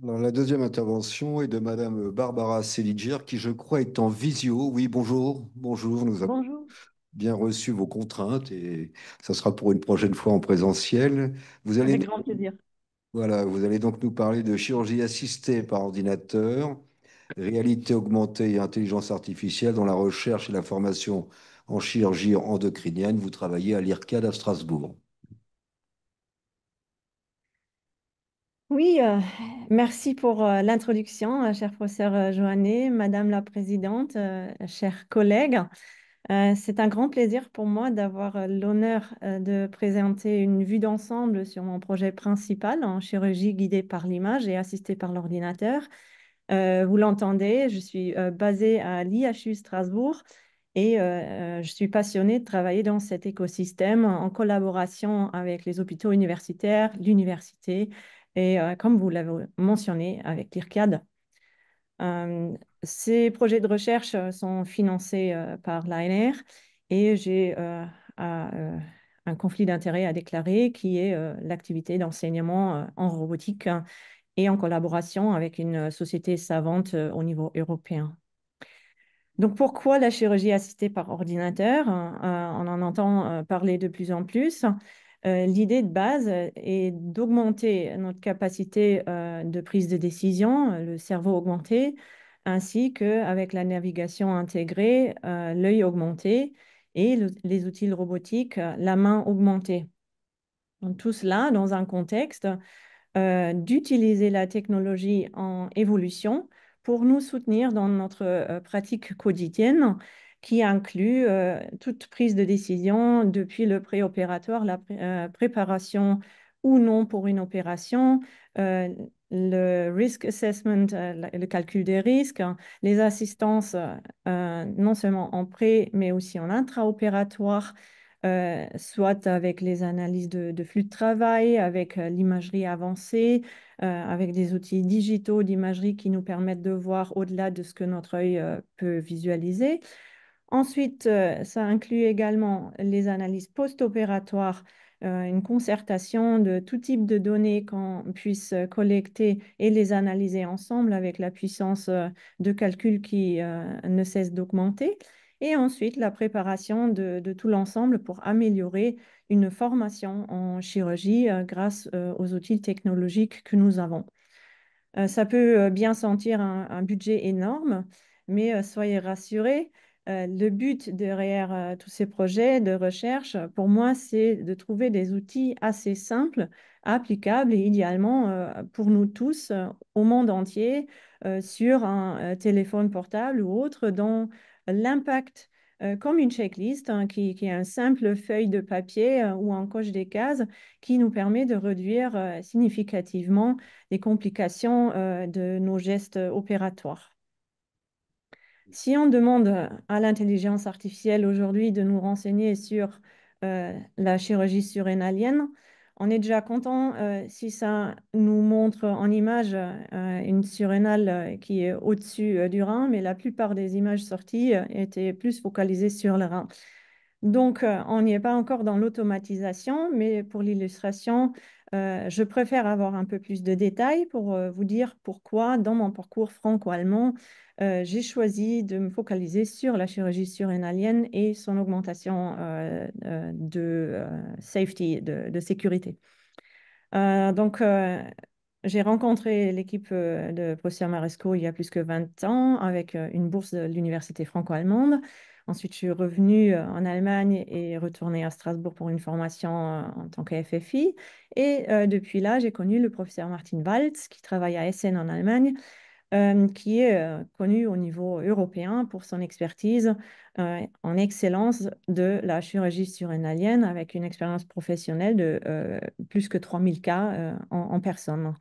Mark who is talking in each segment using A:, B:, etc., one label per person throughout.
A: Alors, la deuxième intervention est de Madame Barbara Seliger, qui je crois est en visio. Oui, bonjour. Bonjour, nous avons
B: Bonjour,
A: bien reçu vos contraintes et ça sera pour une prochaine fois en présentiel. Vous allez,
B: avec grand plaisir.
A: voilà, vous allez donc nous parler de chirurgie assistée par ordinateur, réalité augmentée et intelligence artificielle dans la recherche et la formation en chirurgie endocrinienne. Vous travaillez à l'IRCAD à Strasbourg.
B: Oui, merci pour l'introduction, cher professeur Joannet, Madame la Présidente, chers collègues. C'est un grand plaisir pour moi d'avoir l'honneur de présenter une vue d'ensemble sur mon projet principal en chirurgie guidée par l'image et assistée par l'ordinateur. Vous l'entendez, je suis basée à l'IHU Strasbourg et je suis passionnée de travailler dans cet écosystème en collaboration avec les hôpitaux universitaires, l'université et, comme vous l'avez mentionné, avec l'IRCAD. Euh, Ces projets de recherche sont financés par l'ANR et j'ai un conflit d'intérêts à déclarer qui est l'activité d'enseignement en robotique et en collaboration avec une société savante au niveau européen. Donc, pourquoi la chirurgie assistée par ordinateur? On en entend parler de plus en plus. L'idée de base est d'augmenter notre capacité de prise de décision, le cerveau augmenté, ainsi qu'avec la navigation intégrée, l'œil augmenté et les outils robotiques, la main augmentée. Donc, tout cela dans un contexte d'utiliser la technologie en évolution pour nous soutenir dans notre pratique quotidienne qui inclut toute prise de décision depuis le préopératoire, la préparation ou non pour une opération, euh, le risk assessment, le calcul des risques, hein, les assistances non seulement en pré, mais aussi en intraopératoire, soit avec les analyses de flux de travail, avec l'imagerie avancée, avec des outils digitaux d'imagerie qui nous permettent de voir au-delà de ce que notre œil peut visualiser. Ensuite, ça inclut également les analyses post-opératoires, une concertation de tout type de données qu'on puisse collecter et les analyser ensemble avec la puissance de calcul qui ne cesse d'augmenter. Et ensuite, la préparation de tout l'ensemble pour améliorer une formation en chirurgie grâce aux outils technologiques que nous avons. Ça peut bien sentir un budget énorme, mais soyez rassurés, le but derrière tous ces projets de recherche, pour moi, c'est de trouver des outils assez simples, applicables et idéalement pour nous tous au monde entier sur un téléphone portable ou autre, dont l'impact, comme une checklist, hein, qui est une simple feuille de papier où on coche des cases, qui nous permet de réduire significativement les complications de nos gestes opératoires. Si on demande à l'intelligence artificielle aujourd'hui de nous renseigner sur la chirurgie surrénalienne, on est déjà content si ça nous montre en image une surrénale qui est au-dessus du rein, mais la plupart des images sorties étaient plus focalisées sur le rein. Donc, on n'y est pas encore dans l'automatisation, mais pour l'illustration, je préfère avoir un peu plus de détails pour vous dire pourquoi, dans mon parcours franco-allemand, j'ai choisi de me focaliser sur la chirurgie surrénalienne et son augmentation de safety, de sécurité. Donc, j'ai rencontré l'équipe de professeur Maresco il y a plus que 20 ans avec une bourse de l'université franco-allemande. Ensuite, je suis revenue en Allemagne et retournée à Strasbourg pour une formation en tant que FFI. Et depuis là, j'ai connu le professeur Martin Waltz qui travaille à Essen en Allemagne, qui est connu au niveau européen pour son expertise en excellence de la chirurgie surrénalienne avec une expérience professionnelle de plus que 3000 cas en personne.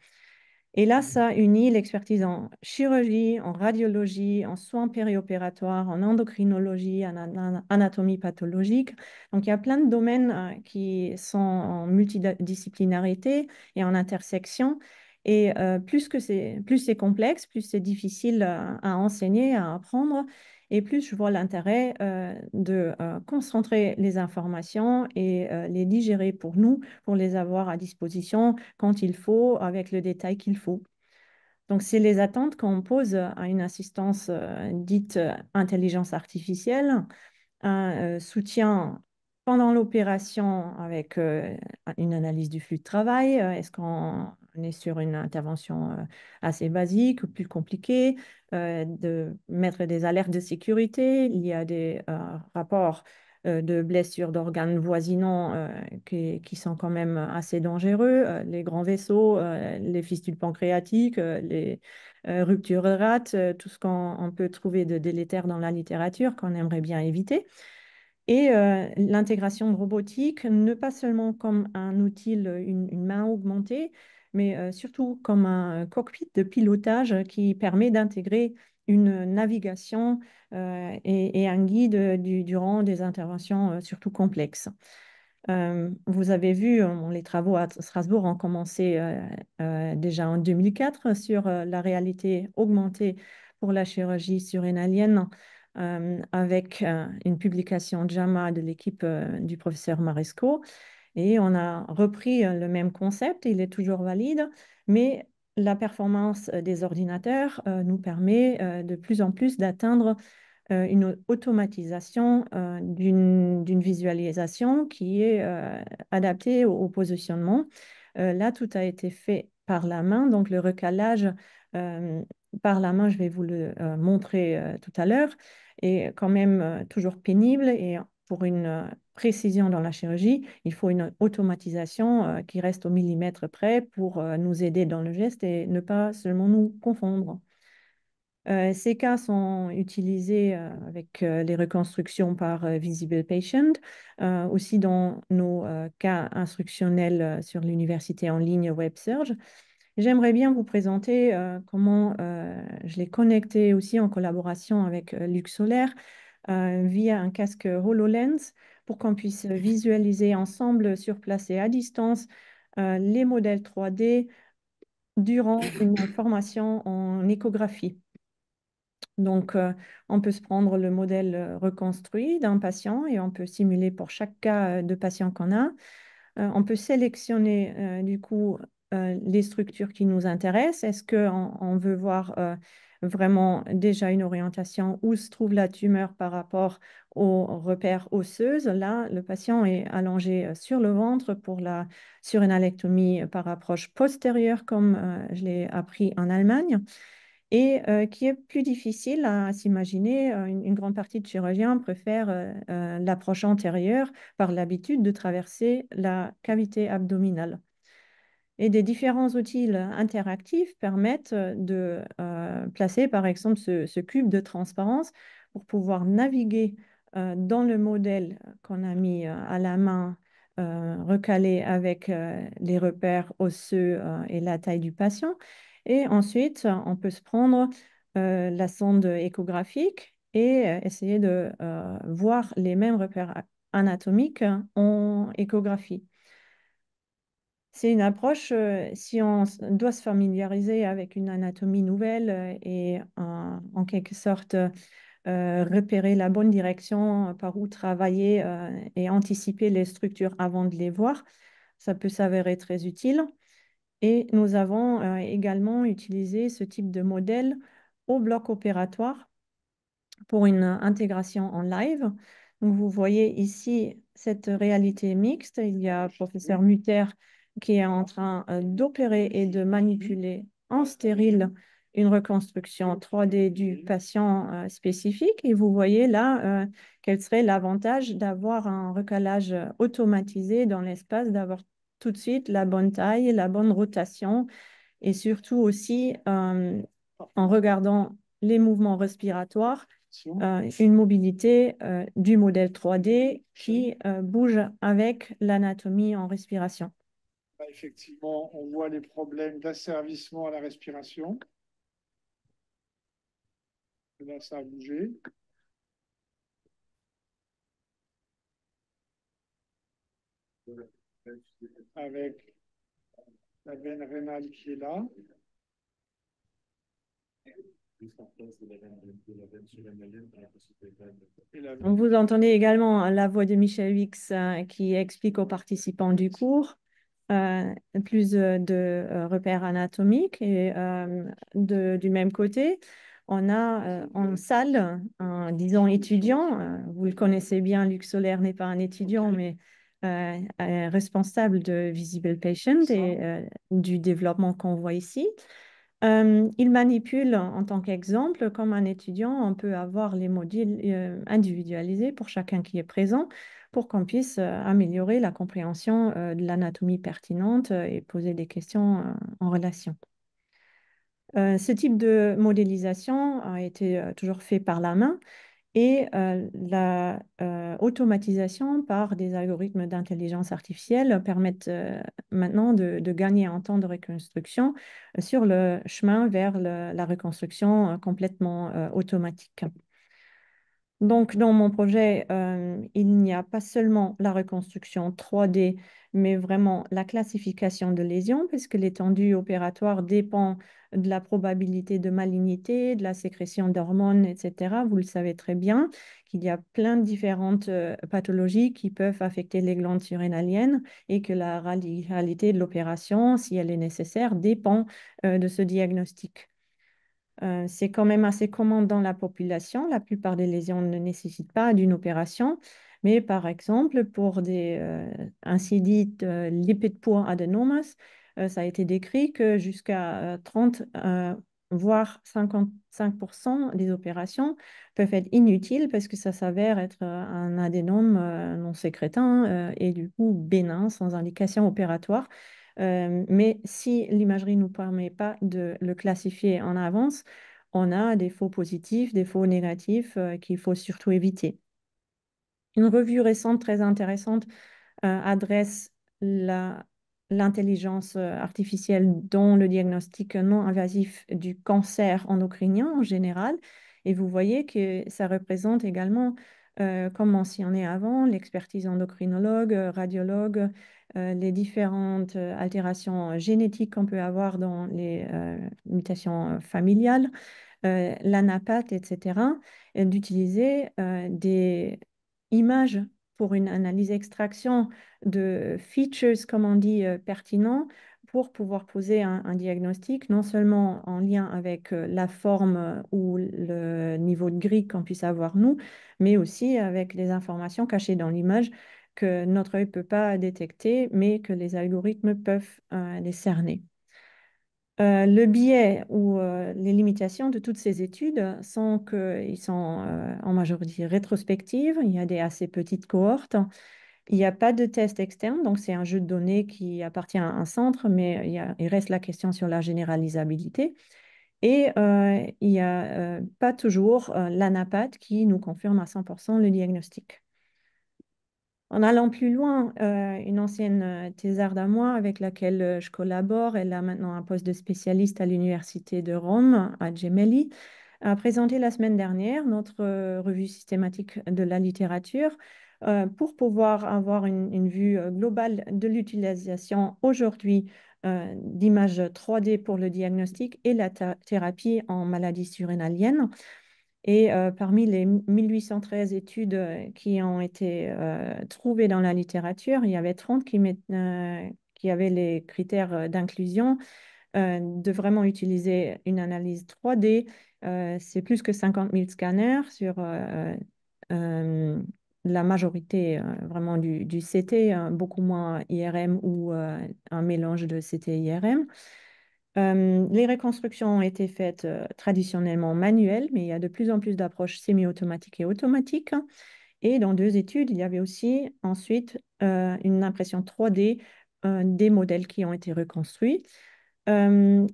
B: Et là, ça unit l'expertise en chirurgie, en radiologie, en soins périopératoires, en endocrinologie, en anatomie pathologique. Donc, il y a plein de domaines qui sont en multidisciplinarité et en intersection. Et plus c'est complexe, plus c'est difficile à enseigner, à apprendre, et plus je vois l'intérêt de concentrer les informations et les digérer pour nous, pour les avoir à disposition quand il faut, avec le détail qu'il faut. Donc, c'est les attentes qu'on pose à une assistance dite intelligence artificielle, un soutien pendant l'opération avec une analyse du flux de travail. Est-ce qu'on est sur une intervention assez basique ou plus compliquée? De mettre des alertes de sécurité. Il y a des rapports de blessures d'organes voisinants qui sont quand même assez dangereux. Les grands vaisseaux, les fistules pancréatiques, les ruptures de rate, tout ce qu'on peut trouver de délétère dans la littérature qu'on aimerait bien éviter. Et l'intégration de robotique, ne pas seulement comme un outil, une main augmentée, mais surtout comme un cockpit de pilotage qui permet d'intégrer une navigation et un guide durant des interventions surtout complexes. Vous avez vu, les travaux à Strasbourg ont commencé déjà en 2004 sur la réalité augmentée pour la chirurgie surrénalienne avec une publication JAMA de l'équipe du professeur Maresco. Et on a repris le même concept, il est toujours valide, mais la performance des ordinateurs nous permet de plus en plus d'atteindre une automatisation d'une visualisation qui est adaptée au positionnement. Là, tout a été fait par la main, donc le recalage euh, par la main, je vais vous le montrer tout à l'heure, est quand même toujours pénible et pour une précision dans la chirurgie, il faut une automatisation qui reste au millimètre près pour nous aider dans le geste et ne pas seulement nous confondre. Ces cas sont utilisés avec les reconstructions par Visible Patient, aussi dans nos cas instructionnels sur l'université en ligne WebSurge. J'aimerais bien vous présenter comment je l'ai connecté aussi en collaboration avec Luxolaire via un casque HoloLens pour qu'on puisse visualiser ensemble sur place et à distance les modèles 3D durant une formation en échographie. Donc, on peut se prendre le modèle reconstruit d'un patient et on peut simuler pour chaque cas de patient qu'on a. On peut sélectionner du coup les structures qui nous intéressent. Est-ce qu'on veut voir vraiment déjà une orientation où se trouve la tumeur par rapport aux repères osseuses? Là, le patient est allongé sur le ventre pour la surrénalectomie par approche postérieure, comme je l'ai appris en Allemagne et qui est plus difficile à s'imaginer. Une grande partie de chirurgiens préfèrent l'approche antérieure par l'habitude de traverser la cavité abdominale. Et des différents outils interactifs permettent de placer, par exemple, ce cube de transparence pour pouvoir naviguer dans le modèle qu'on a mis à la main, recalé avec les repères osseux et la taille du patient. Et ensuite, on peut se prendre la sonde échographique et essayer de voir les mêmes repères anatomiques en échographie. C'est une approche, si on doit se familiariser avec une anatomie nouvelle et en quelque sorte repérer la bonne direction par où travailler et anticiper les structures avant de les voir, ça peut s'avérer très utile. Et nous avons également utilisé ce type de modèle au bloc opératoire pour une intégration en live. Donc, vous voyez ici cette réalité mixte. Il y a professeur Mutter qui est en train d'opérer et de manipuler en stérile une reconstruction 3D du patient spécifique. Et vous voyez là quel serait l'avantage d'avoir un recalage automatisé dans l'espace, d'avoir tout de suite la bonne taille, la bonne rotation et surtout aussi en regardant les mouvements respiratoires une mobilité du modèle 3D qui bouge avec l'anatomie en respiration.
C: Effectivement, on voit les problèmes d'asservissement à la respiration. Là, ça a bougé. Avec la veine rénale qui est là.
B: Vous entendez également la voix de Michel Wix qui explique aux participants du cours plus de repères anatomiques et du même côté, on a en salle disons, étudiant. Vous le connaissez bien, Luc Solaire n'est pas un étudiant, mais responsable de Visible Patient et du développement qu'on voit ici. Il manipule en tant qu'exemple, comme un étudiant, on peut avoir les modules individualisés pour chacun qui est présent pour qu'on puisse améliorer la compréhension de l'anatomie pertinente et poser des questions en relation. Ce type de modélisation a été toujours fait par la main et la automatisation par des algorithmes d'intelligence artificielle permettent maintenant de gagner en temps de reconstruction sur le chemin vers la reconstruction complètement automatique. Donc, dans mon projet, il n'y a pas seulement la reconstruction 3D, mais vraiment la classification de lésions, puisque l'étendue opératoire dépend de la probabilité de malignité, de la sécrétion d'hormones, etc. Vous le savez très bien qu'il y a plein de différentes pathologies qui peuvent affecter les glandes surrénaliennes et que la réalité de l'opération, si elle est nécessaire, dépend de ce diagnostic. C'est quand même assez commun dans la population. La plupart des lésions ne nécessitent pas d'une opération, mais par exemple, pour des ainsi dites lipid poor adenomas, ça a été décrit que jusqu'à 30, voire 55% des opérations peuvent être inutiles parce que ça s'avère être un adénome non sécrétin et du coup bénin sans indication opératoire. Mais si l'imagerie ne nous permet pas de le classifier en avance, on a des faux positifs, des faux négatifs qu'il faut surtout éviter. Une revue récente très intéressante adresse l'intelligence artificielle dans le diagnostic non invasif du cancer endocrinien en général. Et vous voyez que ça représente également, comme mentionné avant, l'expertise endocrinologue, radiologue, les différentes altérations génétiques qu'on peut avoir dans les mutations familiales, l'anapathe, etc., et d'utiliser des images pour une analyse extraction de features, comme on dit, pertinents pour pouvoir poser un diagnostic, non seulement en lien avec la forme ou le niveau de grille qu'on puisse avoir nous, mais aussi avec les informations cachées dans l'image que notre œil ne peut pas détecter, mais que les algorithmes peuvent les cerner. Le biais ou les limitations de toutes ces études sont qu'ils sont en majorité rétrospectives, il y a des assez petites cohortes, il n'y a pas de test externe, donc c'est un jeu de données qui appartient à un centre, mais il reste la question sur la généralisabilité. Et il n'y a pas toujours l'anapathe qui nous confirme à 100% le diagnostic. En allant plus loin, une ancienne thésarde à moi avec laquelle je collabore, elle a maintenant un poste de spécialiste à l'Université de Rome, à Gemelli, a présenté la semaine dernière notre revue systématique de la littérature pour pouvoir avoir une vue globale de l'utilisation aujourd'hui d'images 3D pour le diagnostic et la thérapie en maladies surrénaliennes. Et parmi les 1813 études qui ont été trouvées dans la littérature, il y avait 30 qui avaient les critères d'inclusion de vraiment utiliser une analyse 3D. C'est plus que 50 000 scanners sur la majorité vraiment du CT, beaucoup moins IRM ou un mélange de CT et IRM. Les reconstructions ont été faites traditionnellement manuelles, mais il y a de plus en plus d'approches semi-automatiques et automatiques. Et dans 2 études, il y avait aussi ensuite une impression 3D des modèles qui ont été reconstruits. Euh,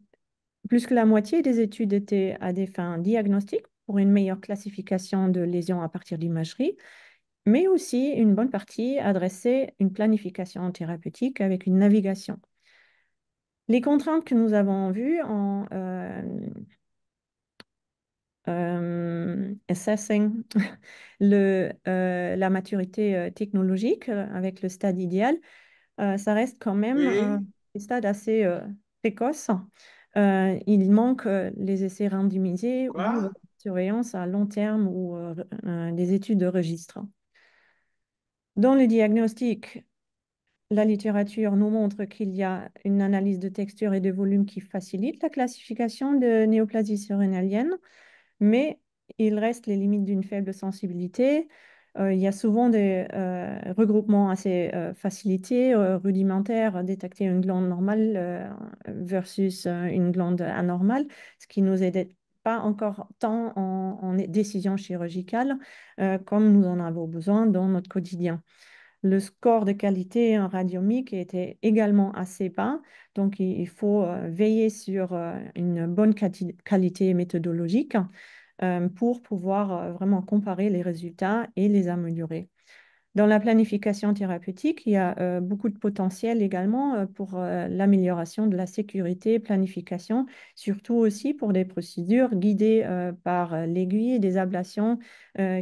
B: Plus que la moitié des études étaient à des fins diagnostiques pour une meilleure classification de lésions à partir d'imagerie, mais aussi une bonne partie adressait une planification thérapeutique avec une navigation. Les contraintes que nous avons vues en assessing la maturité technologique avec le stade idéal, ça reste quand même
C: Oui,
B: un stade assez précoce. Il manque les essais randomisés ou
C: quoi?
B: surveillance à long terme ou des études de registre. Dans le diagnostic, la littérature nous montre qu'il y a une analyse de texture et de volume qui facilite la classification de néoplasie surrénalienne, mais il reste les limites d'une faible sensibilité. Il y a souvent des regroupements assez facilités, rudimentaires, détecter une glande normale versus une glande anormale, ce qui nous aide pas encore tant en décision chirurgicale comme nous en avons besoin dans notre quotidien. Le score de qualité en radiomique était également assez bas, donc il faut veiller sur une bonne qualité méthodologique pour pouvoir vraiment comparer les résultats et les améliorer. Dans la planification thérapeutique, il y a beaucoup de potentiel également pour l'amélioration de la sécurité, planification, surtout aussi pour des procédures guidées par l'aiguille et des ablations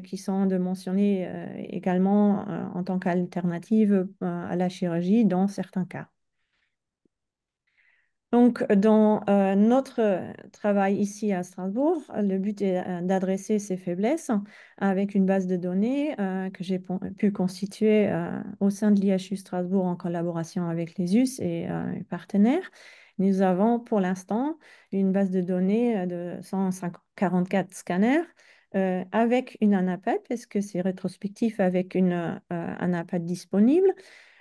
B: qui sont de mentionner également en tant qu'alternative à la chirurgie dans certains cas. Donc, dans notre travail ici à Strasbourg, le but est d'adresser ces faiblesses avec une base de données que j'ai pu constituer au sein de l'IHU Strasbourg en collaboration avec les US et partenaires. Nous avons pour l'instant une base de données de 144 scanners avec une ANAPED, parce que c'est rétrospectif avec une ANAPED disponible.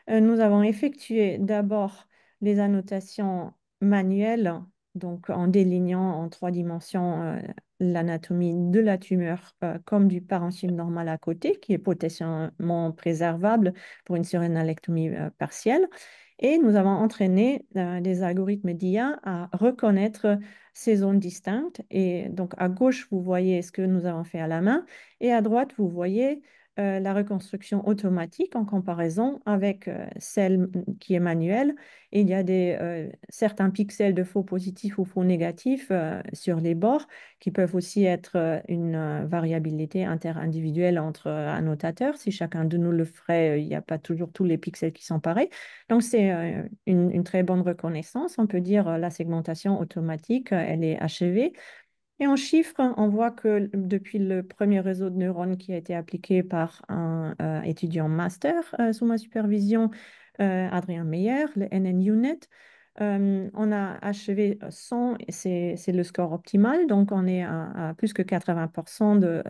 B: Nous avons effectué d'abord les annotations manuelles, donc en délignant en 3 dimensions l'anatomie de la tumeur comme du parenchyme normal à côté, qui est potentiellement préservable pour une surrénalectomie partielle. Et nous avons entraîné des algorithmes d'IA à reconnaître ces zones distinctes. Et donc à gauche, vous voyez ce que nous avons fait à la main, et à droite, vous voyez la reconstruction automatique en comparaison avec celle qui est manuelle. Et il y a certains pixels de faux positifs ou faux négatifs sur les bords qui peuvent aussi être une variabilité interindividuelle entre annotateurs. Si chacun de nous le ferait, il n'y a pas toujours tous les pixels qui sont pareils. Donc, c'est une très bonne reconnaissance. On peut dire la segmentation automatique, elle est achevée. Et en chiffres, on voit que depuis le premier réseau de neurones qui a été appliqué par un étudiant master sous ma supervision, Adrien Meyer, le NN-UNET, on a achevé 100, et c'est le score optimal, donc on est à plus que 80% de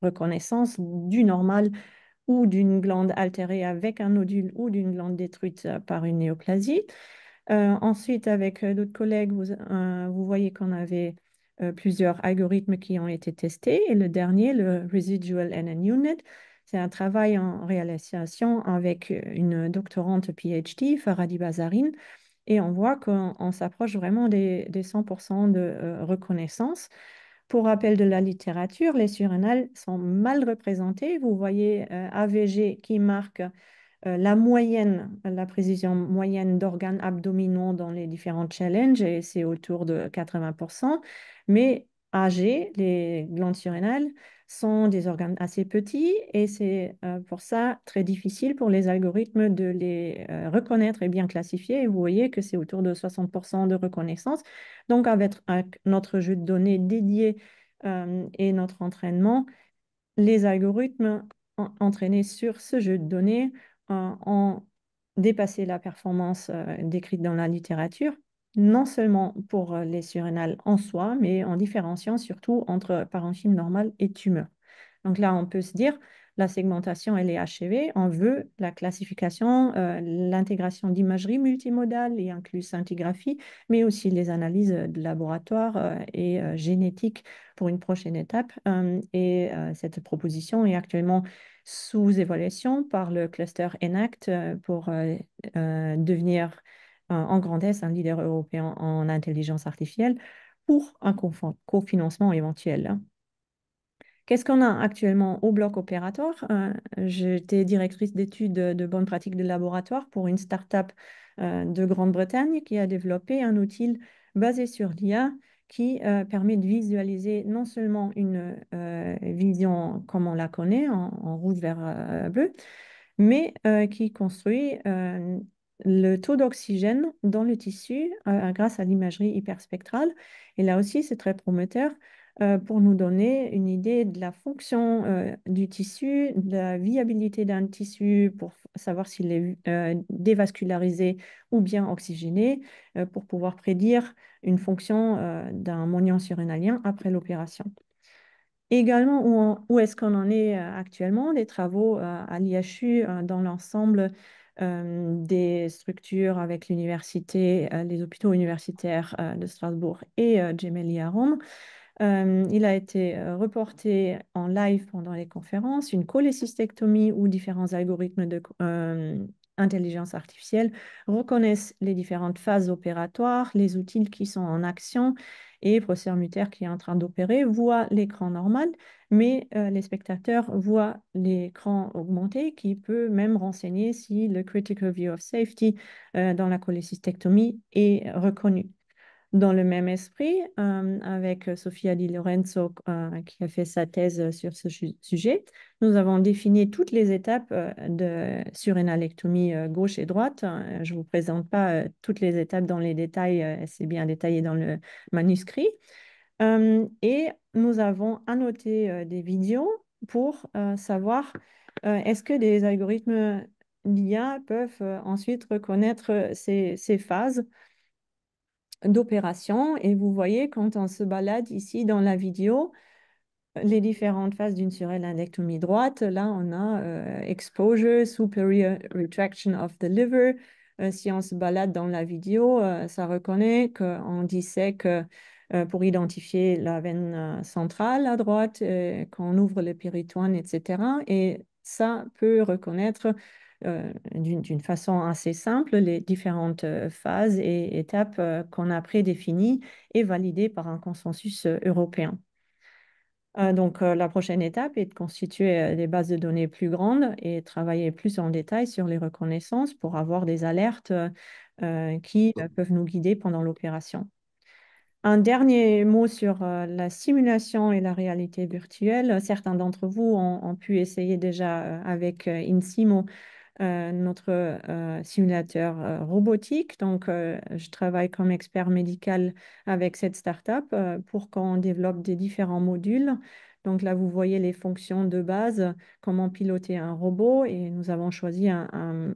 B: reconnaissance du normal ou d'une glande altérée avec un nodule ou d'une glande détruite par une néoplasie. Ensuite, avec d'autres collègues, vous voyez qu'on avait plusieurs algorithmes qui ont été testés. Et le dernier, le Residual NN-UNIT, c'est un travail en réalisation avec une doctorante PhD, Farhadi Bazarine. Et on voit qu'on s'approche vraiment des 100% de reconnaissance. Pour rappel de la littérature, les surrénales sont mal représentées. Vous voyez AVG qui marque la moyenne, la précision moyenne d'organes abdominaux dans les différents challenges, et c'est autour de 80%. Mais AG, les glandes surrénales, sont des organes assez petits, et c'est pour ça très difficile pour les algorithmes de les reconnaître et bien classifier. Et vous voyez que c'est autour de 60% de reconnaissance. Donc, avec notre jeu de données dédié et notre entraînement, les algorithmes entraînés sur ce jeu de données ont dépassé la performance décrite dans la littérature, non seulement pour les surrénales en soi, mais en différenciant surtout entre parenchyme normal et tumeur. Donc là, on peut se dire, la segmentation, elle est achevée. On veut la classification, l'intégration d'imagerie multimodale et inclus scintigraphie, mais aussi les analyses de laboratoire et génétique pour une prochaine étape. Cette proposition est actuellement sous évaluation par le cluster ENACT pour devenir en grandesse un leader européen en intelligence artificielle pour un cofinancement éventuel. Qu'est-ce qu'on a actuellement au bloc opératoire? J'étais directrice d'études de bonnes pratiques de laboratoire pour une start-up de Grande-Bretagne qui a développé un outil basé sur l'IA qui permet de visualiser non seulement une vision comme on la connaît, en rouge, vert, bleu, mais qui construit le taux d'oxygène dans le tissu grâce à l'imagerie hyperspectrale. Et là aussi, c'est très prometteur pour nous donner une idée de la fonction du tissu, de la viabilité d'un tissu, pour savoir s'il est dévascularisé ou bien oxygéné, pour pouvoir prédire une fonction d'un moignon surrénalien après l'opération. Également, où est-ce qu'on en est actuellement? Des travaux à l'IHU dans l'ensemble des structures avec l'université, les hôpitaux universitaires de Strasbourg et Gemelli à Rome. Il a été reporté en live pendant les conférences, une cholécystectomie où différents algorithmes de intelligence artificielle reconnaissent les différentes phases opératoires, les outils qui sont en action et professeur Mutter qui est en train d'opérer voit l'écran normal, mais les spectateurs voient l'écran augmenté qui peut même renseigner si le critical view of safety dans la cholécystectomie est reconnu. Dans le même esprit, avec Sofia Di Lorenzo, qui a fait sa thèse sur ce sujet, nous avons défini toutes les étapes de surrénalectomie gauche et droite. Je ne vous présente pas toutes les étapes dans les détails, c'est bien détaillé dans le manuscrit. Et nous avons annoté des vidéos pour savoir est-ce que des algorithmes d'IA peuvent ensuite reconnaître ces phases d'opération. Et vous voyez, quand on se balade ici dans la vidéo, les différentes phases d'une surrénalectomie droite, là, on a exposure, superior retraction of the liver. Si on se balade dans la vidéo, ça reconnaît qu'on dissèque pour identifier la veine centrale à droite, qu'on ouvre le péritoine, etc. Et ça peut reconnaître d'une façon assez simple les différentes phases et étapes qu'on a prédéfinies et validées par un consensus européen. Donc, la prochaine étape est de constituer des bases de données plus grandes et travailler plus en détail sur les reconnaissances pour avoir des alertes qui peuvent nous guider pendant l'opération. Un dernier mot sur la simulation et la réalité virtuelle. Certains d'entre vous ont pu essayer déjà avec Insimo notre simulateur robotique. Donc, je travaille comme expert médical avec cette startup pour qu'on développe des différents modules. Donc là, vous voyez les fonctions de base, comment piloter un robot. Et nous avons choisi un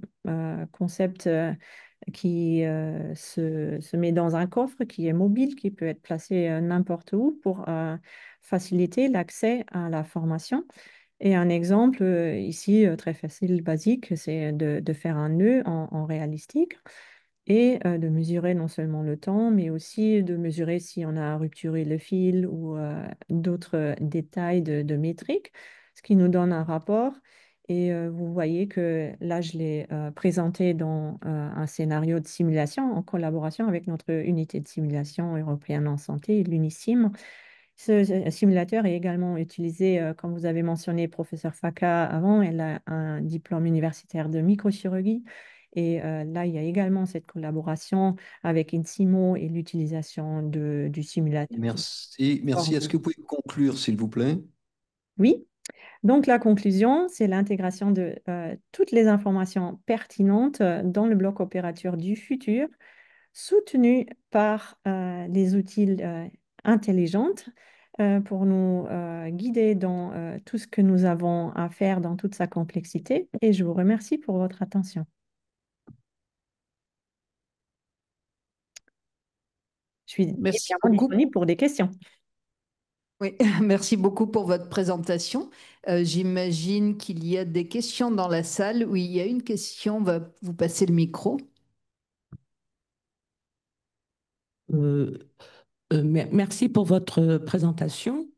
B: concept qui se met dans un coffre qui est mobile, qui peut être placé n'importe où pour faciliter l'accès à la formation. Et un exemple ici, très facile, basique, c'est de faire un nœud en réalistique et de mesurer non seulement le temps, mais aussi de mesurer si on a rupturé le fil ou d'autres détails de métriques, ce qui nous donne un rapport. Et vous voyez que là, je l'ai présenté dans un scénario de simulation en collaboration avec notre unité de simulation européenne en santé, l'UNISIM. Ce simulateur est également utilisé, comme vous avez mentionné, professeur Faka avant, elle a un diplôme universitaire de microchirurgie. Et là, il y a également cette collaboration avec Insimo et l'utilisation du simulateur.
A: Merci, merci. Est-ce que vous pouvez conclure, s'il vous plaît?
B: Oui, donc la conclusion, c'est l'intégration de toutes les informations pertinentes dans le bloc opérateur du futur soutenue par les outils intelligentes pour nous guider dans tout ce que nous avons à faire dans toute sa complexité. Et je vous remercie pour votre attention. Je suis
D: Merci
B: évidemment
D: beaucoup.
B: disponible pour des questions.
D: Oui, merci beaucoup pour votre présentation. J'imagine qu'il y a des questions dans la salle. Oui, il y a une question. On va vous passer le micro.
E: Euh, Merci pour votre présentation.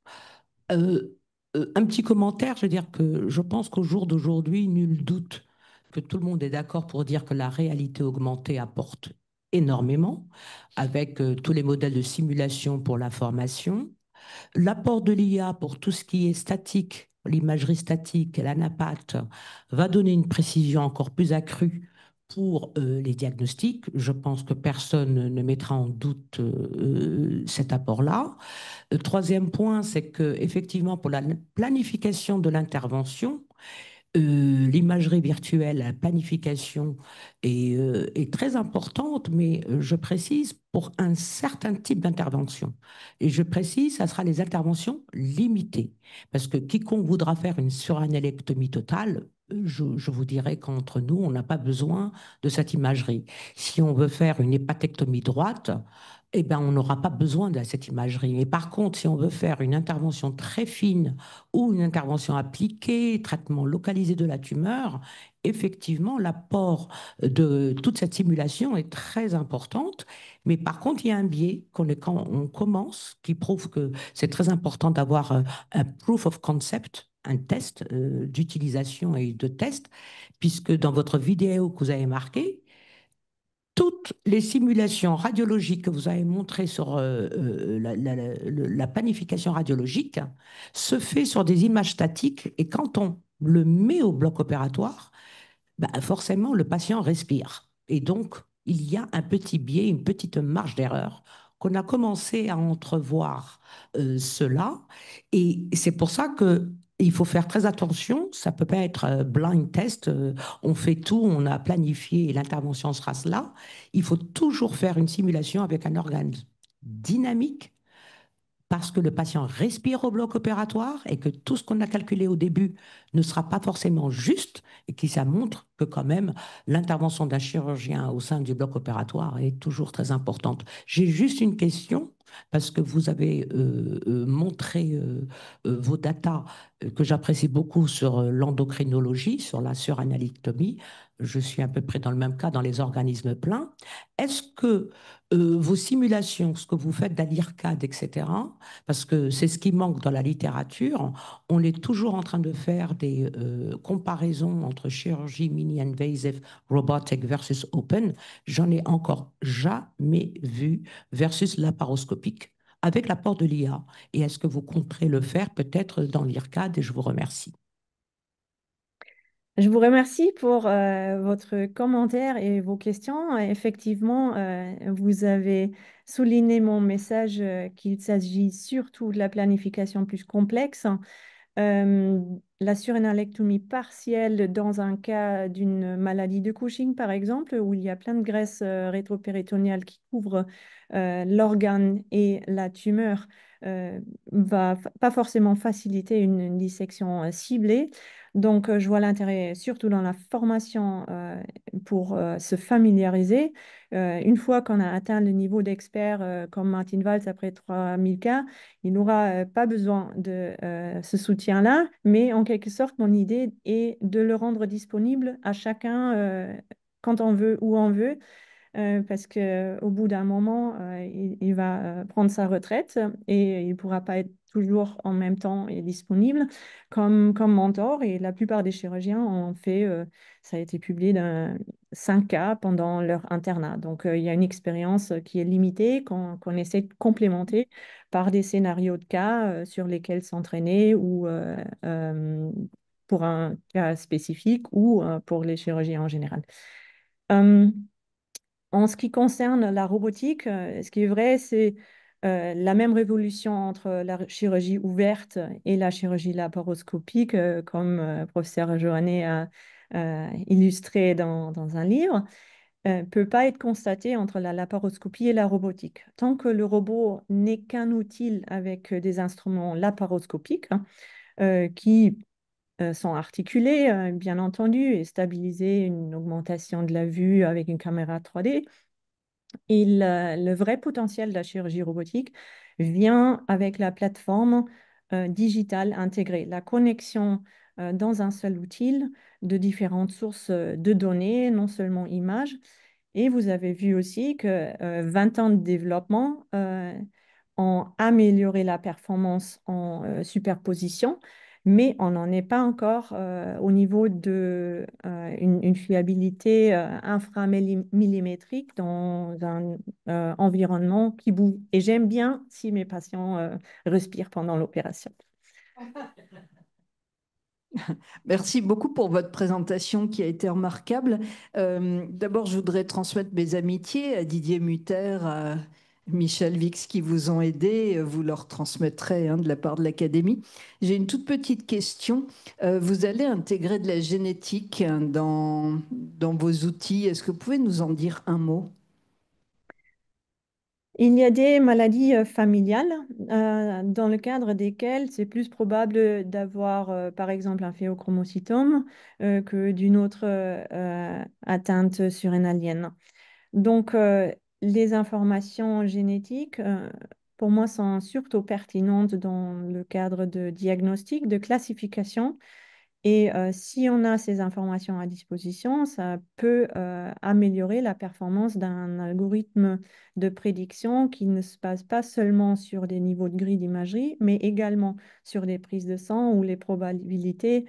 E: Euh, un petit commentaire, je veux dire que je pense qu'au jour d'aujourd'hui, nul doute que tout le monde est d'accord pour dire que la réalité augmentée apporte énormément, avec tous les modèles de simulation pour la formation, l'apport de l'IA pour tout ce qui est statique, l'imagerie statique, la NAPAT, va donner une précision encore plus accrue pour les diagnostics. Je pense que personne ne mettra en doute cet apport-là. Troisième point, c'est que effectivement pour la planification de l'intervention, l'imagerie virtuelle, la planification est très importante, mais je précise pour un certain type d'intervention. Et je précise, ça sera les interventions limitées. Parce que quiconque voudra faire une surannélectomie totale, je vous dirais qu'entre nous, on n'a pas besoin de cette imagerie. Si on veut faire une hépatectomie droite, eh ben, on n'aura pas besoin de cette imagerie. Mais par contre, si on veut faire une intervention très fine ou une intervention appliquée, traitement localisé de la tumeur, effectivement, l'apport de toute cette simulation est très importante. Mais par contre, il y a un biais quand on commence qui prouve que c'est très important d'avoir un proof of concept, un test d'utilisation et de test, puisque dans votre vidéo que vous avez marqué, toutes les simulations radiologiques que vous avez montrées sur la planification radiologique se fait sur des images statiques et quand on le met au bloc opératoire, bah, forcément le patient respire. Et donc, il y a un petit biais, une petite marge d'erreur qu'on a commencé à entrevoir cela. Et c'est pour ça que il faut faire très attention, ça peut pas être blind test, on fait tout, on a planifié et l'intervention sera cela. Il faut toujours faire une simulation avec un organe dynamique parce que le patient respire au bloc opératoire et que tout ce qu'on a calculé au début ne sera pas forcément juste et que ça montre que quand même l'intervention d'un chirurgien au sein du bloc opératoire est toujours très importante. J'ai juste une question parce que vous avez montré vos datas que j'apprécie beaucoup sur l'endocrinologie, sur la suranalyctomie. Je suis à peu près dans le même cas dans les organismes pleins. Est-ce que vos simulations, ce que vous faites d'ALIRCAD, etc., parce que c'est ce qui manque dans la littérature. On est toujours en train de faire des comparaisons entre chirurgie mini-invasive robotic versus open. J'en ai encore jamais vu versus laparoscopique avec l'apport de l'IA. Et est-ce que vous compterez le faire peut-être dans l'IRCAD? Et je vous remercie.
B: Je vous remercie pour votre commentaire et vos questions. Effectivement, vous avez souligné mon message qu'il s'agit surtout de la planification plus complexe. Euh, la surrénalectomie partielle dans un cas d'une maladie de Cushing, par exemple, où il y a plein de graisse rétropéritonéale qui couvre l'organe et la tumeur, va pas forcément faciliter une dissection ciblée. Donc, je vois l'intérêt surtout dans la formation pour se familiariser. Une fois qu'on a atteint le niveau d'expert comme Martin Valls après 3000 cas, il n'aura pas besoin de ce soutien-là, mais en quelque sorte, mon idée est de le rendre disponible à chacun quand on veut, où on veut, parce qu'au bout d'un moment, il va prendre sa retraite et il ne pourra pas être toujours en même temps et disponible comme mentor. Et la plupart des chirurgiens ont fait, ça a été publié dans 5 cas pendant leur internat. Donc, il y a une expérience qui est limitée, qu'on essaie de complémenter par des scénarios de cas sur lesquels s'entraîner ou pour un cas spécifique ou pour les chirurgiens en général. Euh, En ce qui concerne la robotique, ce qui est vrai, c'est la même révolution entre la chirurgie ouverte et la chirurgie laparoscopique, comme professeur Joannet a illustré dans un livre, peut pas être constatée entre la laparoscopie et la robotique. Tant que le robot n'est qu'un outil avec des instruments laparoscopiques hein, qui sont articulés, bien entendu, et stabiliser une augmentation de la vue avec une caméra 3D, et le vrai potentiel de la chirurgie robotique vient avec la plateforme digitale intégrée, la connexion dans un seul outil de différentes sources de données, non seulement images. Et vous avez vu aussi que 20 ans de développement ont amélioré la performance en superposition, mais on n'en est pas encore au niveau de une fiabilité inframillimétrique dans un environnement qui bouge. Et j'aime bien si mes patients respirent pendant l'opération.
D: Merci beaucoup pour votre présentation qui a été remarquable. D'abord, je voudrais transmettre mes amitiés à Didier Mutter, Michel Vix qui vous ont aidé, vous leur transmettrez de la part de l'Académie. J'ai une toute petite question. Vous allez intégrer de la génétique dans vos outils. Est-ce que vous pouvez nous en dire un mot?
B: Il y a des maladies familiales dans le cadre desquelles c'est plus probable d'avoir, par exemple, un phéochromocytome que d'une autre atteinte surrénalienne. Donc, les informations génétiques, pour moi, sont surtout pertinentes dans le cadre de diagnostic, de classification. Et si on a ces informations à disposition, ça peut améliorer la performance d'un algorithme de prédiction qui ne se base pas seulement sur des niveaux de grille d'imagerie, mais également sur des prises de sang ou les probabilités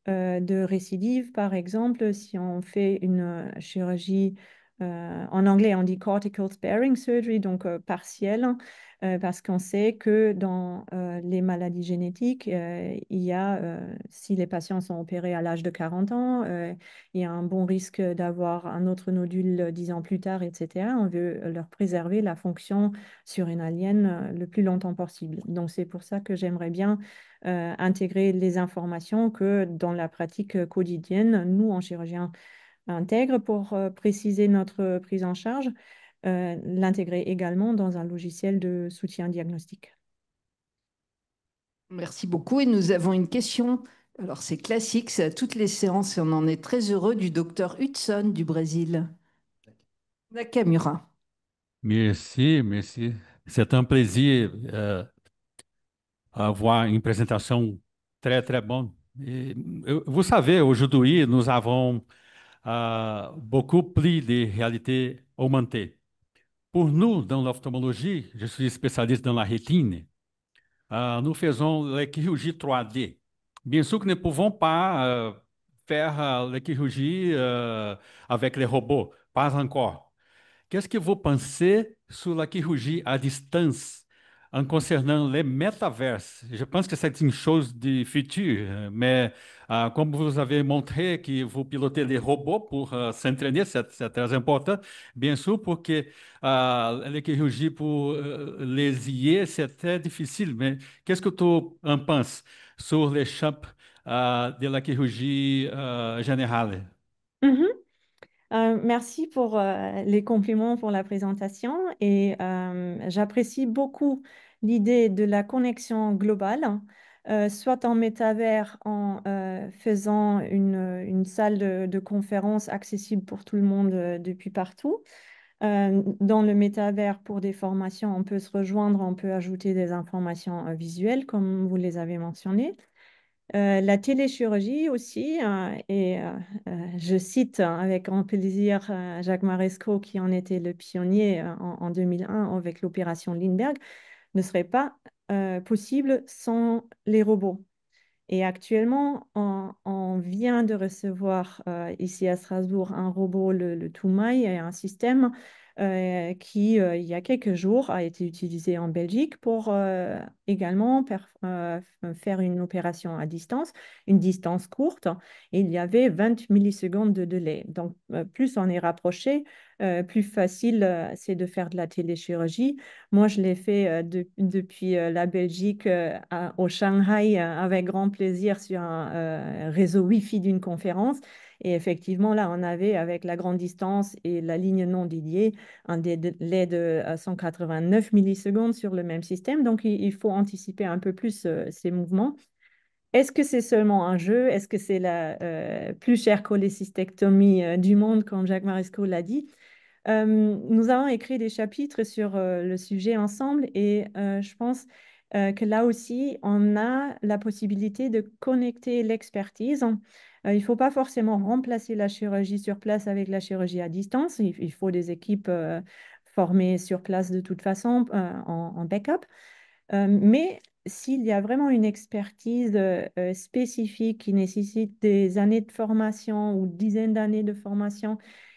B: de récidive. Par exemple, si on fait une chirurgie, en anglais on dit cortical sparing surgery, donc partielle, parce qu'on sait que dans les maladies génétiques, il y a, si les patients sont opérés à l'âge de 40 ans, il y a un bon risque d'avoir un autre nodule 10 ans plus tard, etc. On veut leur préserver la fonction surrénalienne le plus longtemps possible. Donc c'est pour ça que j'aimerais bien intégrer les informations que dans la pratique quotidienne, nous, en chirurgien intègre pour préciser notre prise en charge, l'intégrer également dans un logiciel de soutien diagnostic.
D: Merci beaucoup. Et nous avons une question. Alors, c'est classique, c'est à toutes les séances et on en est très heureux du docteur Hudson du Brésil. Nakamura.
F: Merci, merci. C'est un plaisir avoir une présentation très, très bonne. Et, vous savez, aujourd'hui, nous avons beaucoup plus de réalité augmentée. Pour nous, dans l'ophtalmologie, je suis spécialiste dans la rétine, nous faisons la chirurgie 3D. Bien sûr que nous ne pouvons pas faire la chirurgie avec les robots, pas encore. Qu'est-ce que vous pensez sur la chirurgie à distance en concernant les métaverses? Je pense que c'est une chose du futur, mais comme vous avez montré que vous pilotez les robots pour s'entraîner, c'est très important. Bien sûr, pour que la chirurgie pour les yeux, c'est très difficile, mais qu'est-ce que tu en penses sur les champs de la chirurgie générale?
B: Mhm. Merci pour les compliments pour la présentation et j'apprécie beaucoup l'idée de la connexion globale, soit en métavers en faisant une salle de conférence accessible pour tout le monde depuis partout. Dans le métavers, pour des formations, on peut se rejoindre, on peut ajouter des informations visuelles, comme vous les avez mentionnées. La téléchirurgie aussi, et je cite avec grand plaisir Jacques Marescot, qui en était le pionnier en 2001 avec l'opération Lindbergh, ne serait pas possible sans les robots. Et actuellement, on vient de recevoir ici à Strasbourg un robot, le Toumaï, et un système qui, il y a quelques jours, a été utilisé en Belgique pour également faire une opération à distance, une distance courte. Et il y avait 20 millisecondes de délai. Donc, plus on est rapproché, plus facile c'est de faire de la téléchirurgie. Moi, je l'ai fait depuis la Belgique au Shanghai avec grand plaisir sur un réseau Wi-Fi d'une conférence. Et effectivement, là, on avait, avec la grande distance et la ligne non dédiée, un délai de 189 millisecondes sur le même système. Donc, il faut anticiper un peu plus ces mouvements. Est-ce que c'est seulement un jeu? Est-ce que c'est la plus chère cholécystectomie du monde, comme Jacques Marescot l'a dit? Nous avons écrit des chapitres sur le sujet ensemble et je pense que là aussi, on a la possibilité de connecter l'expertise. Il ne faut pas forcément remplacer la chirurgie sur place avec la chirurgie à distance. Il faut des équipes formées sur place de toute façon en backup. Mais s'il y a vraiment une expertise spécifique qui nécessite des années de formation ou dizaines d'années de formation,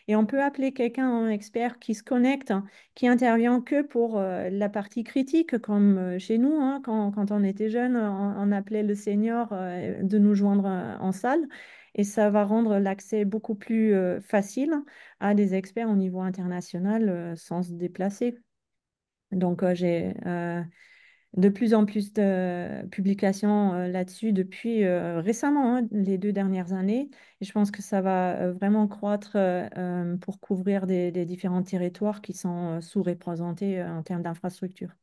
B: et on peut appeler quelqu'un, un expert qui se connecte, hein, qui intervient que pour la partie critique, comme chez nous, hein, quand on était jeune, on appelait le senior de nous joindre en salle. Et ça va rendre l'accès beaucoup plus facile à des experts au niveau international sans se déplacer. Donc, j'ai de plus en plus de publications là-dessus depuis récemment, hein, les 2 dernières années. Et je pense que ça va vraiment croître pour couvrir des différents territoires qui sont sous-représentés en termes d'infrastructure.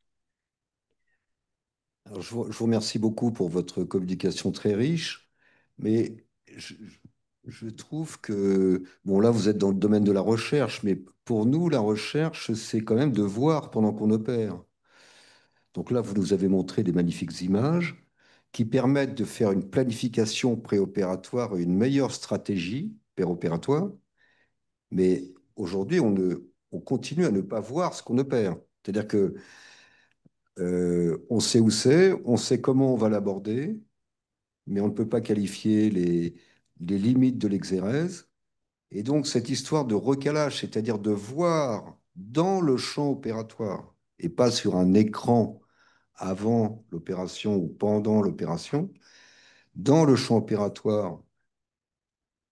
A: Alors, je vous remercie beaucoup pour votre communication très riche, mais je, je trouve que, bon, là, vous êtes dans le domaine de la recherche, mais pour nous, la recherche, c'est quand même de voir pendant qu'on opère. Donc là, vous nous avez montré des magnifiques images qui permettent de faire une planification préopératoire et une meilleure stratégie péropératoire, mais aujourd'hui, on continue à ne pas voir ce qu'on opère. C'est-à-dire que on sait où c'est, on sait comment on va l'aborder, mais on ne peut pas qualifier les limites de l'exérèse. Et donc, cette histoire de recalage, c'est-à-dire de voir dans le champ opératoire et pas sur un écran avant l'opération ou pendant l'opération, dans le champ opératoire,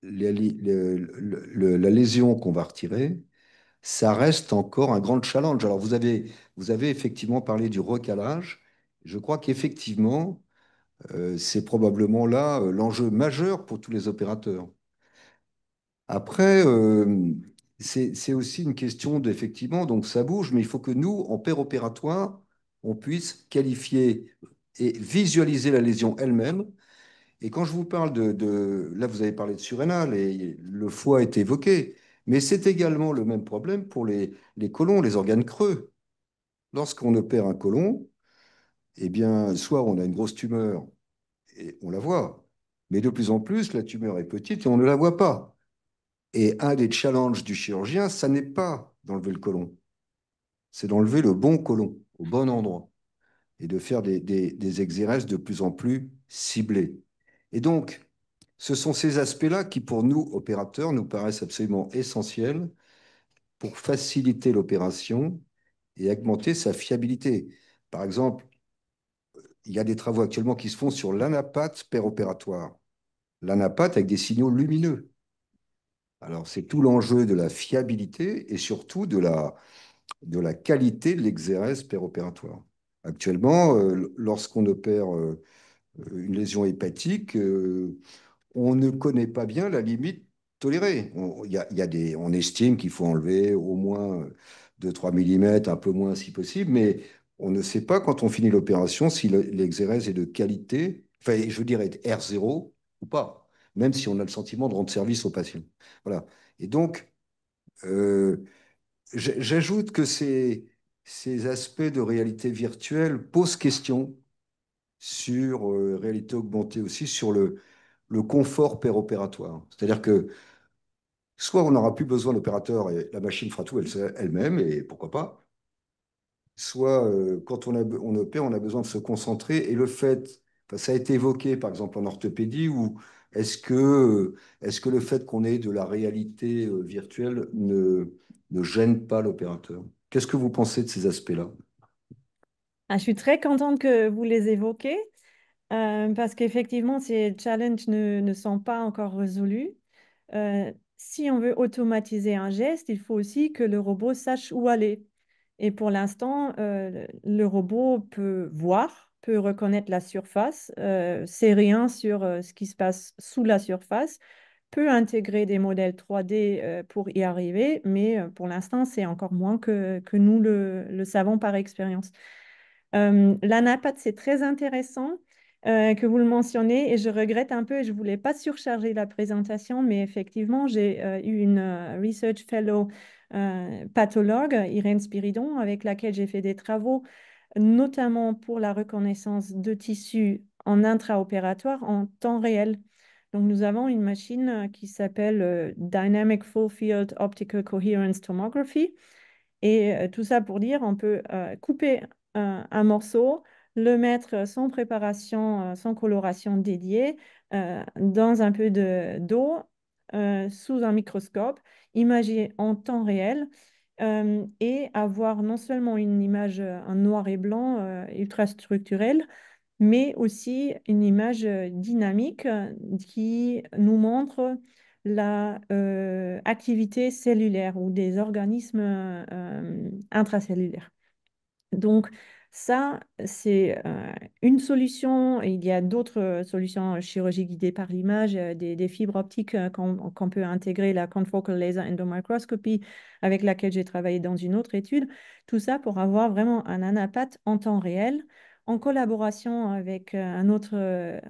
A: la lésion qu'on va retirer, ça reste encore un grand challenge. Alors, vous avez effectivement parlé du recalage. Je crois qu'effectivement, c'est probablement là l'enjeu majeur pour tous les opérateurs. Après, c'est aussi une question d'effectivement, donc ça bouge, mais il faut que nous, en paire opératoire, on puisse qualifier et visualiser la lésion elle-même. Et quand je vous parle là, vous avez parlé de surrénal et le foie est évoqué, mais c'est également le même problème pour les côlons, les organes creux. Lorsqu'on opère un côlon, eh bien, soit on a une grosse tumeur et on la voit, mais de plus en plus, la tumeur est petite et on ne la voit pas. Et un des challenges du chirurgien, ça n'est pas d'enlever le côlon, c'est d'enlever le bon côlon au bon endroit et de faire des exéresses de plus en plus ciblés. Et donc, ce sont ces aspects-là qui, pour nous, opérateurs, nous paraissent absolument essentiels pour faciliter l'opération et augmenter sa fiabilité. Par exemple, il y a des travaux actuellement qui se font sur l'anapate péropératoire. L'anapate avec des signaux lumineux. Alors, c'est tout l'enjeu de la fiabilité et surtout de la qualité de l'exérèse péropératoire. Actuellement, lorsqu'on opère une lésion hépatique, on ne connaît pas bien la limite tolérée. On estime qu'il faut enlever au moins 2-3 mm, un peu moins si possible, mais on ne sait pas quand on finit l'opération si l'exérèse est de qualité, enfin, je veux dire, est R0 ou pas, même si on a le sentiment de rendre service au patient. Voilà. Et donc, euh, j'ajoute que ces aspects de réalité virtuelle posent question sur réalité augmentée aussi, sur le confort péropératoire. C'est-à-dire que soit on n'aura plus besoin d'opérateur et la machine fera tout elle-même, et pourquoi pas, soit quand on opère, on a besoin de se concentrer. Et le fait, enfin, ça a été évoqué par exemple en orthopédie, ou est-ce que le fait qu'on ait de la réalité virtuelle ne gêne pas l'opérateur? Qu'est-ce que vous pensez de ces aspects-là?
B: Ah, je suis très contente que vous les évoquez parce qu'effectivement, ces challenges ne sont pas encore résolus. Si on veut automatiser un geste, il faut aussi que le robot sache où aller. Et pour l'instant, le robot peut voir, peut reconnaître la surface, sait rien sur ce qui se passe sous la surface, peut intégrer des modèles 3D pour y arriver, mais pour l'instant, c'est encore moins que nous le savons par expérience. L'anapat, c'est très intéressant que vous le mentionnez et je regrette un peu, je ne voulais pas surcharger la présentation, mais effectivement, j'ai eu une Research Fellow pathologue, Irène Spiridon, avec laquelle j'ai fait des travaux, notamment pour la reconnaissance de tissus en intraopératoire en temps réel. Donc, nous avons une machine qui s'appelle Dynamic Full Field Optical Coherence Tomography. Et tout ça pour dire, on peut couper un morceau, le mettre sans préparation, sans coloration dédiée, dans un peu d'eau, sous un microscope, imager en temps réel et avoir non seulement une image en noir et blanc ultra structurelle, mais aussi une image dynamique qui nous montre la activité cellulaire ou des organismes intracellulaires. Donc, ça, c'est une solution. Il y a d'autres solutions chirurgie guidée par l'image, des fibres optiques qu'on peut intégrer, la confocal laser endomicroscopy, avec laquelle j'ai travaillé dans une autre étude. Tout ça pour avoir vraiment un anapath en temps réel, en collaboration avec un autre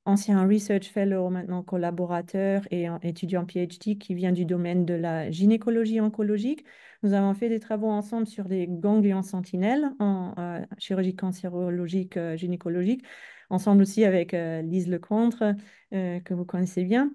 B: ancien research fellow, maintenant collaborateur et étudiant PhD qui vient du domaine de la gynécologie oncologique. Nous avons fait des travaux ensemble sur des ganglions sentinelles en chirurgie cancérologique, gynécologique, ensemble aussi avec Lise Lecontre, que vous connaissez bien,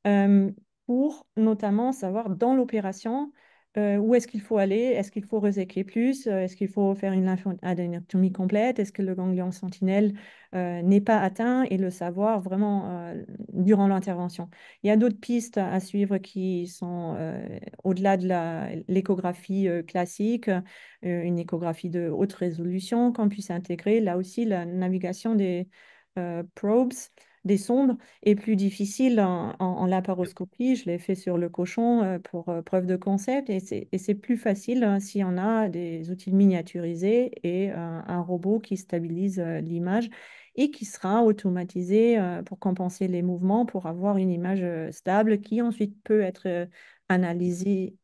B: euh, pour notamment savoir dans l'opération où est-ce qu'il faut aller, est-ce qu'il faut reséquer plus, est-ce qu'il faut faire une lymphodénectomie complète, est-ce que le ganglion sentinelle n'est pas atteint et le savoir vraiment durant l'intervention. Il y a d'autres pistes à suivre qui sont au-delà de l'échographie classique, une échographie de haute résolution qu'on puisse intégrer. Là aussi, la navigation des probes, des sondes est plus difficile en laparoscopie. Je l'ai fait sur le cochon pour preuve de concept et c'est plus facile si on a des outils miniaturisés et un robot qui stabilise l'image et qui sera automatisé pour compenser les mouvements pour avoir une image stable qui ensuite peut être analysée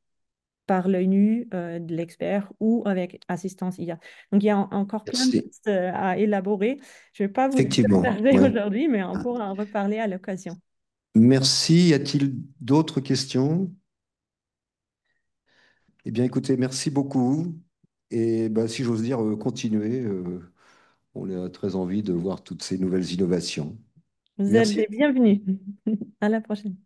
B: par l'œil nu de l'expert ou avec assistance IA. Donc, il y a encore plein de
A: Merci.
B: pistes à élaborer. Je ne vais pas vous
A: Effectivement,
B: disperser
A: ouais.
B: aujourd'hui, mais on pourra en reparler à l'occasion.
A: Merci. Y a-t-il d'autres questions? Eh bien, écoutez, merci beaucoup. Et ben, si j'ose dire, continuez. On a très envie de voir toutes ces nouvelles innovations.
B: Vous êtes
A: Merci.
B: les bienvenus. À la prochaine.